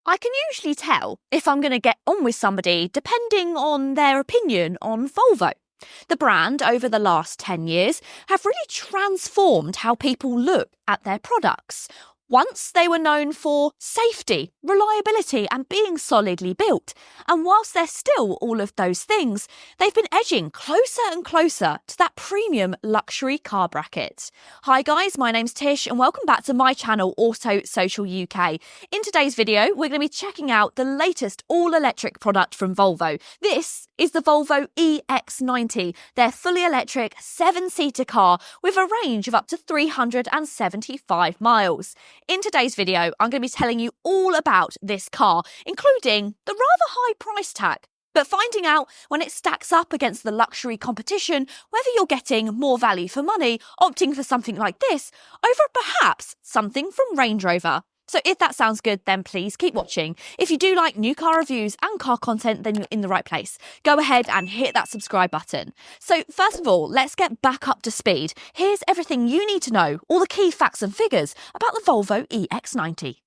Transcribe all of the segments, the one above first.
I can usually tell if I'm going to get on with somebody depending on their opinion on Volvo. The brand, over the last 10 years, have really transformed how people look at their products. Once they were known for safety, reliability and being solidly built. And whilst they're still all of those things, they've been edging closer and closer to that premium luxury car bracket. Hi guys, my name's Tish and welcome back to my channel Auto Social UK. In today's video, we're going to be checking out the latest all-electric product from Volvo. This is the Volvo EX90, their fully electric 7-seater car with a range of up to 375 miles. In today's video, I'm going to be telling you all about this car, including the rather high price tag, but finding out when it stacks up against the luxury competition, whether you're getting more value for money opting for something like this over perhaps something from Range Rover. So if that sounds good, then please keep watching. If you do like new car reviews and car content, then you're in the right place. Go ahead and hit that subscribe button. So first of all, let's get back up to speed. Here's everything you need to know, all the key facts and figures about the Volvo EX90.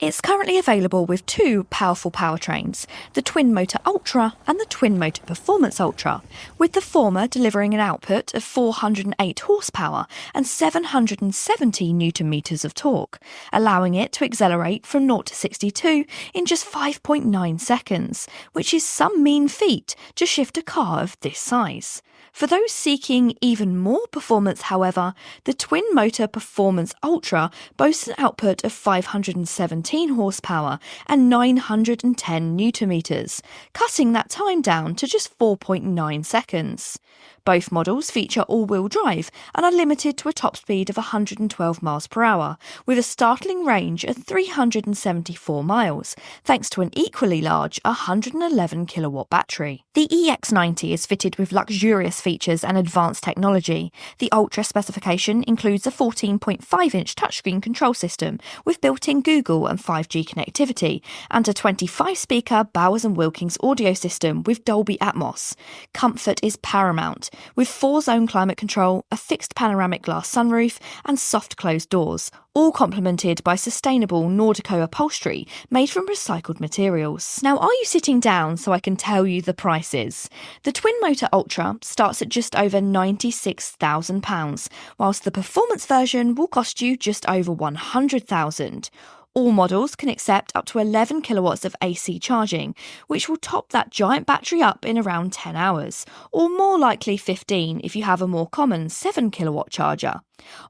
It's currently available with two powerful powertrains, the Twin Motor Ultra and the Twin Motor Performance Ultra, with the former delivering an output of 408 horsepower and 770 newton meters of torque, allowing it to accelerate from 0 to 62 in just 5.9 seconds, which is some mean feat to shift a car of this size. For those seeking even more performance, however, the Twin Motor Performance Ultra boasts an output of 517 horsepower and 910 newton meters, cutting that time down to just 4.9 seconds. Both models feature all-wheel drive and are limited to a top speed of 112 miles per hour, with a startling range of 374 miles, thanks to an equally large 111 kilowatt battery. The EX90 is fitted with luxurious features and advanced technology. The Ultra specification includes a 14.5-inch touchscreen control system with built-in Google and 5G connectivity, and a 25-speaker Bowers & Wilkins audio system with Dolby Atmos. Comfort is paramount, with 4-zone climate control, a fixed panoramic glass sunroof and soft closed doors, all complemented by sustainable Nordico upholstery made from recycled materials. Now, are you sitting down so I can tell you the prices? The Twin Motor Ultra starts at just over £96,000, whilst the performance version will cost you just over £100,000. All models can accept up to 11 kilowatts of AC charging, which will top that giant battery up in around 10 hours, or more likely 15 if you have a more common 7 kilowatt charger.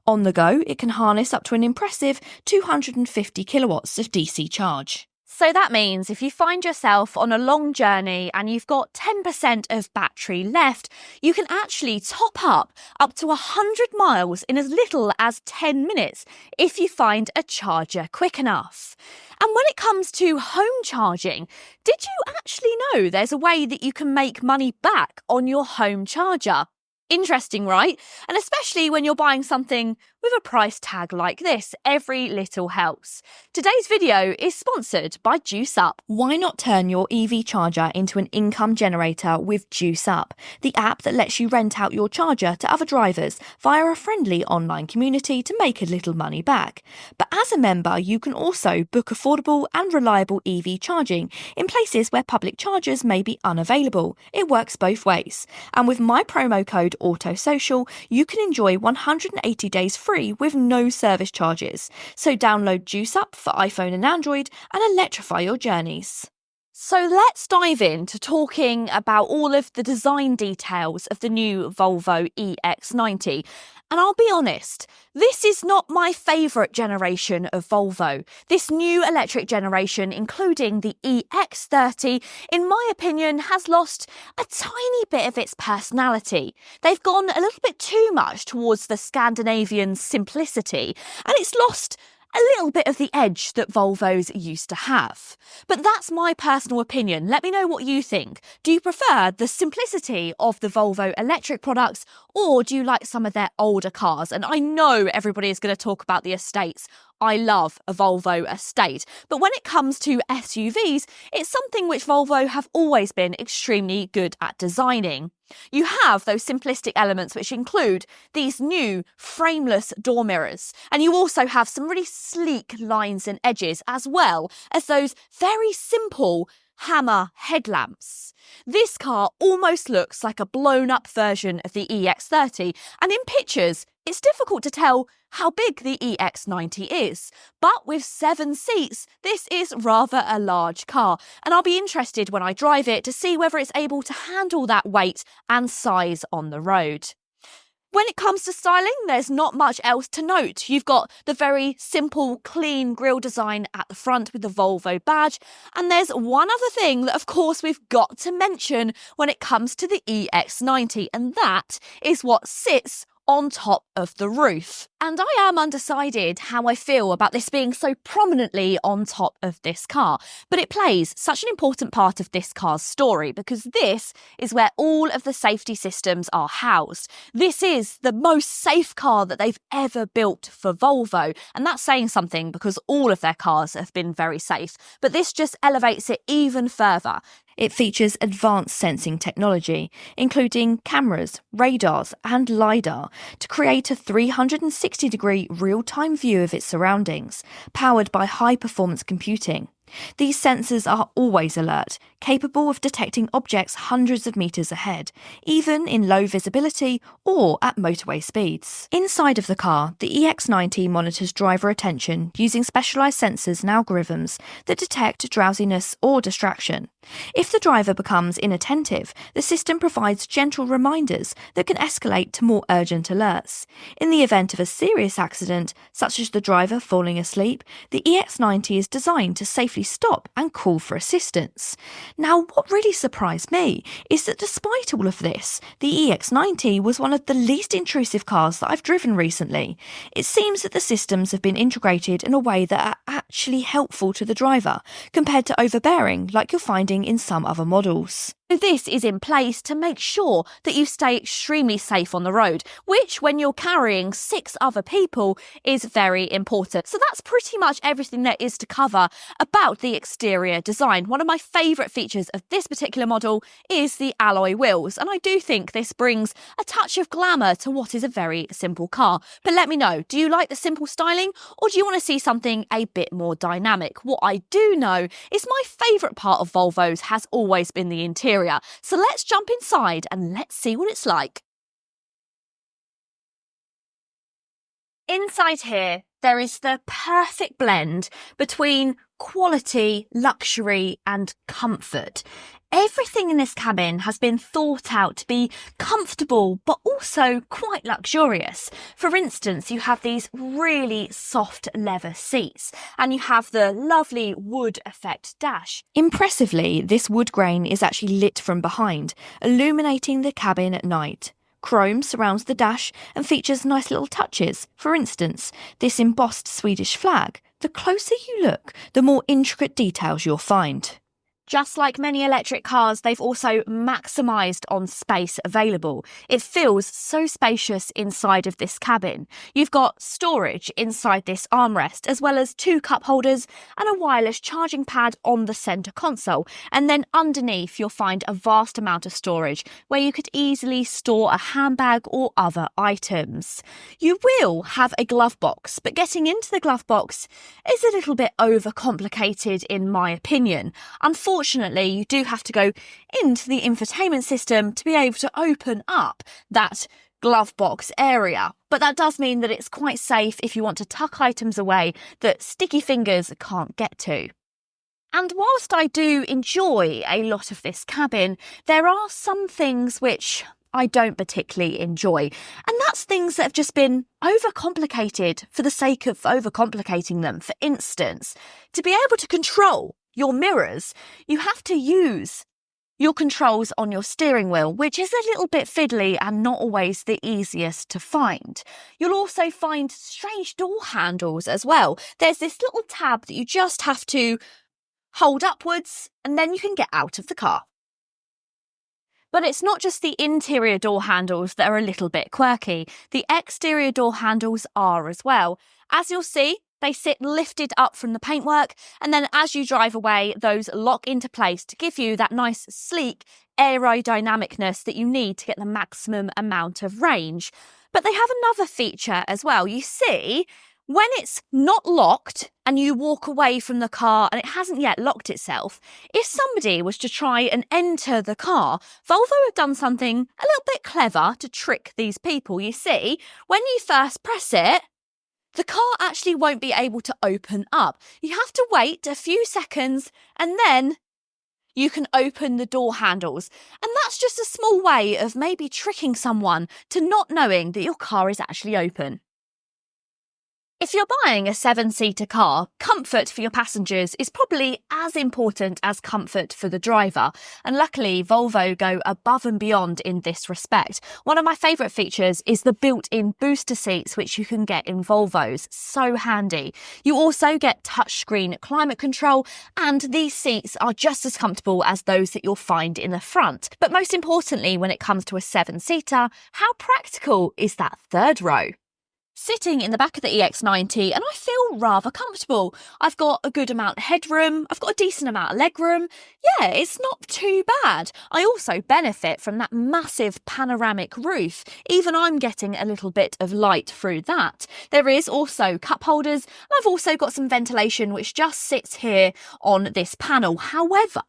On the go, it can harness up to an impressive 250 kilowatts of DC charge. So that means if you find yourself on a long journey and you've got 10% of battery left, you can actually top up to 100 miles in as little as 10 minutes if you find a charger quick enough. And when it comes to home charging, did you actually know there's a way that you can make money back on your home charger? Interesting, right? And especially when you're buying something with a price tag like this, every little helps. Today's video is sponsored by Juice Up. Why not turn your EV charger into an income generator with Juice Up, the app that lets you rent out your charger to other drivers via a friendly online community to make a little money back. But as a member, you can also book affordable and reliable EV charging in places where public chargers may be unavailable. It works both ways. And with my promo code AUTOSOCIAL, you can enjoy 180 days free with no service charges. So download Juice Up for iPhone and Android and electrify your journeys. So let's dive into talking about all of the design details of the new Volvo EX90. And I'll be honest, this is not my favourite generation of Volvo. This new electric generation, including the EX30, in my opinion, has lost a tiny bit of its personality. They've gone a little bit too much towards the Scandinavian simplicity, and it's lost a little bit of the edge that Volvos used to have. But that's my personal opinion. Let me know what you think. Do you prefer the simplicity of the Volvo electric products, or do you like some of their older cars? And I know everybody is going to talk about the estates. I love a Volvo estate, but when it comes to SUVs, it's something which Volvo have always been extremely good at designing. You have those simplistic elements which include these new frameless door mirrors, and you also have some really sleek lines and edges, as well as those very simple hammer headlamps. This car almost looks like a blown up version of the EX30, and in pictures it's difficult to tell how big the EX90 is. But with 7 seats, this is rather a large car, and I'll be interested when I drive it to see whether it's able to handle that weight and size on the road. When it comes to styling, there's not much else to note. You've got the very simple, clean grille design at the front with the Volvo badge. And there's one other thing that, of course, we've got to mention when it comes to the EX90, and that is what sits on top of the roof. And I am undecided how I feel about this being so prominently on top of this car, but it plays such an important part of this car's story because this is where all of the safety systems are housed. This is the most safe car that they've ever built for Volvo, and that's saying something because all of their cars have been very safe, but this just elevates it even further. It features advanced sensing technology, including cameras, radars and LiDAR, to create a 360-degree real-time view of its surroundings, powered by high-performance computing. These sensors are always alert, capable of detecting objects hundreds of meters ahead, even in low visibility or at motorway speeds. Inside of the car, the EX90 monitors driver attention using specialized sensors and algorithms that detect drowsiness or distraction. If the driver becomes inattentive, the system provides gentle reminders that can escalate to more urgent alerts. In the event of a serious accident, such as the driver falling asleep, the EX90 is designed to safely stop and call for assistance. Now, what really surprised me is that despite all of this, the EX90 was one of the least intrusive cars that I've driven recently. It seems that the systems have been integrated in a way that are actually helpful to the driver, compared to overbearing like you're finding in some other models. This is in place to make sure that you stay extremely safe on the road, which when you're carrying 6 other people is very important. So that's pretty much everything there is to cover about the exterior design. One of my favourite features of this particular model is the alloy wheels, and I do think this brings a touch of glamour to what is a very simple car. But let me know, do you like the simple styling, or do you want to see something a bit more dynamic? What I do know is my favourite part of Volvos has always been the interior. So let's jump inside and let's see what it's like. Inside here, there is the perfect blend between quality, luxury and comfort. Everything in this cabin has been thought out to be comfortable but also quite luxurious. For instance, you have these really soft leather seats and you have the lovely wood effect dash. Impressively, this wood grain is actually lit from behind, illuminating the cabin at night. Chrome surrounds the dash and features nice little touches. For instance, this embossed Swedish flag. The closer you look, the more intricate details you'll find. Just like many electric cars, they've also maximised on space available. It feels so spacious inside of this cabin. You've got storage inside this armrest, as well as 2 cup holders and a wireless charging pad on the centre console. And then underneath, you'll find a vast amount of storage where you could easily store a handbag or other items. You will have a glove box, but getting into the glove box is a little bit overcomplicated in my opinion. Unfortunately, you do have to go into the infotainment system to be able to open up that glove box area. But that does mean that it's quite safe if you want to tuck items away that sticky fingers can't get to. And whilst I do enjoy a lot of this cabin, there are some things which I don't particularly enjoy. And that's things that have just been overcomplicated for the sake of overcomplicating them. For instance, to be able to control your mirrors, you have to use your controls on your steering wheel, which is a little bit fiddly and not always the easiest to find. You'll also find strange door handles as well. There's this little tab that you just have to hold upwards and then you can get out of the car. But it's not just the interior door handles that are a little bit quirky. The exterior door handles are as well. As you'll see, They sit lifted up from the paintwork, and then as you drive away, those lock into place to give you that nice, sleek aerodynamicness that you need to get the maximum amount of range. But they have another feature as well. You see, when it's not locked and you walk away from the car and it hasn't yet locked itself, if somebody was to try and enter the car, Volvo have done something a little bit clever to trick these people. You see, when you first press it, the car actually won't be able to open up. You have to wait a few seconds and then you can open the door handles. And that's just a small way of maybe tricking someone to not knowing that your car is actually open. If you're buying a 7-seater car, comfort for your passengers is probably as important as comfort for the driver. And luckily, Volvo go above and beyond in this respect. One of my favourite features is the built-in booster seats, which you can get in Volvos. So handy. You also get touchscreen climate control, and these seats are just as comfortable as those that you'll find in the front. But most importantly, when it comes to a 7-seater, how practical is that third row? Sitting in the back of the EX90 and I feel rather comfortable. I've got a good amount of headroom, I've got a decent amount of legroom. Yeah, it's not too bad. I also benefit from that massive panoramic roof. Even I'm getting a little bit of light through that. There is also cup holders, and I've also got some ventilation which just sits here on this panel. However,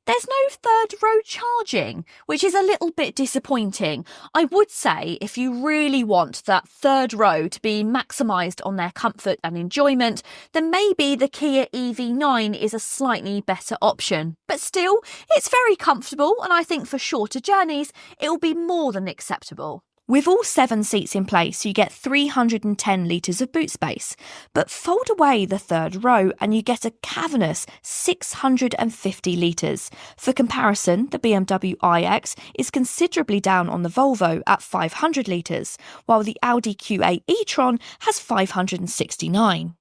there's no third row charging, which is a little bit disappointing. I would say if you really want that third row to be maximised on their comfort and enjoyment, then maybe the Kia EV9 is a slightly better option. But still, it's very comfortable, and I think for shorter journeys, it will be more than acceptable. With all 7 seats in place, you get 310 litres of boot space, but fold away the third row and you get a cavernous 650 litres. For comparison, the BMW iX is considerably down on the Volvo at 500 litres, while the Audi Q8 e-tron has 569.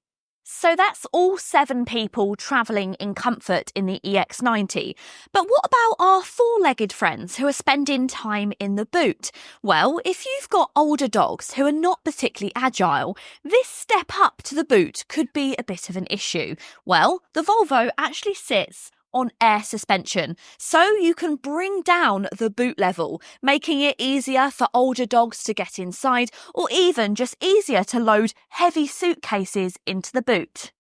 So that's all 7 people travelling in comfort in the EX90. But what about our 4-legged friends who are spending time in the boot? Well, if you've got older dogs who are not particularly agile, this step up to the boot could be a bit of an issue. Well, the Volvo actually sits on air suspension, so you can bring down the boot level, making it easier for older dogs to get inside, or even just easier to load heavy suitcases into the boot.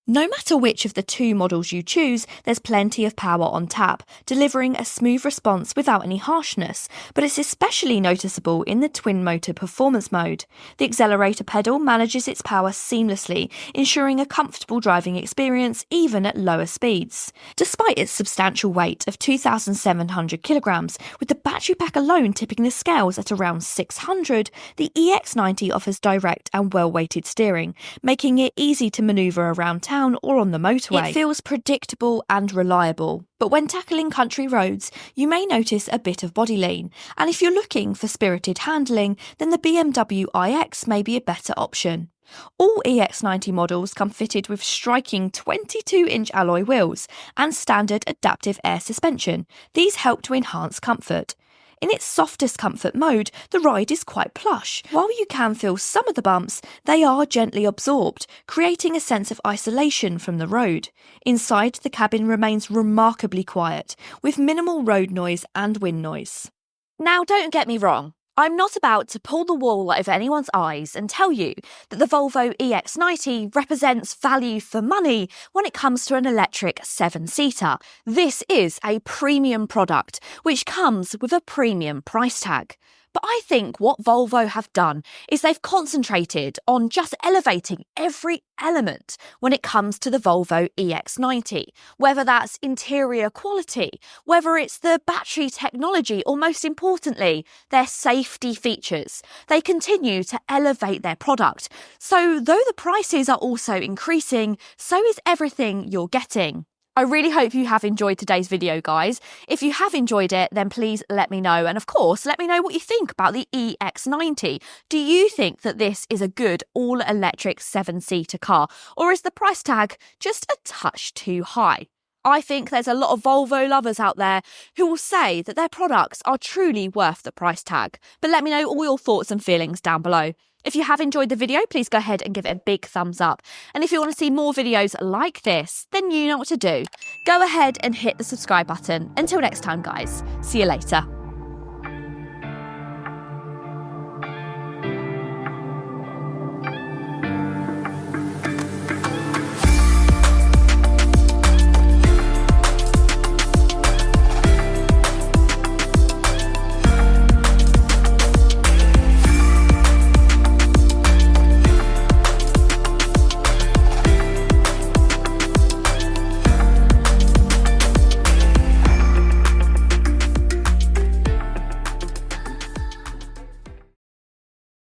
No matter which of the 2 models you choose, there's plenty of power on tap, delivering a smooth response without any harshness, but it's especially noticeable in the twin-motor performance mode. The accelerator pedal manages its power seamlessly, ensuring a comfortable driving experience even at lower speeds. Despite its substantial weight of 2,700 kilograms, with the battery pack alone tipping the scales at around 600, the EX90 offers direct and well-weighted steering, making it easy to manoeuvre around town or on the motorway. It feels predictable and reliable, but when tackling country roads, you may notice a bit of body lean, and if you're looking for spirited handling, then the BMW iX may be a better option. All EX90 models come fitted with striking 22-inch alloy wheels and standard adaptive air suspension. These help to enhance comfort. In its softest comfort mode, the ride is quite plush. While you can feel some of the bumps, they are gently absorbed, creating a sense of isolation from the road. Inside, the cabin remains remarkably quiet, with minimal road noise and wind noise. Now, don't get me wrong. I'm not about to pull the wool over anyone's eyes and tell you that the Volvo EX90 represents value for money when it comes to an electric 7-seater. This is a premium product which comes with a premium price tag. But I think what Volvo have done is they've concentrated on just elevating every element when it comes to the Volvo EX90, whether that's interior quality, whether it's the battery technology, or most importantly, their safety features. They continue to elevate their product. So though the prices are also increasing, so is everything you're getting. I really hope you have enjoyed today's video, guys. If you have enjoyed it, then please let me know. And of course, let me know what you think about the EX90. Do you think that this is a good all-electric 7-seater car? Or is the price tag just a touch too high? I think there's a lot of Volvo lovers out there who will say that their products are truly worth the price tag. But let me know all your thoughts and feelings down below. If you have enjoyed the video, please go ahead and give it a big thumbs up. And if you want to see more videos like this, then you know what to do. Go ahead and hit the subscribe button. Until next time, guys. See you later.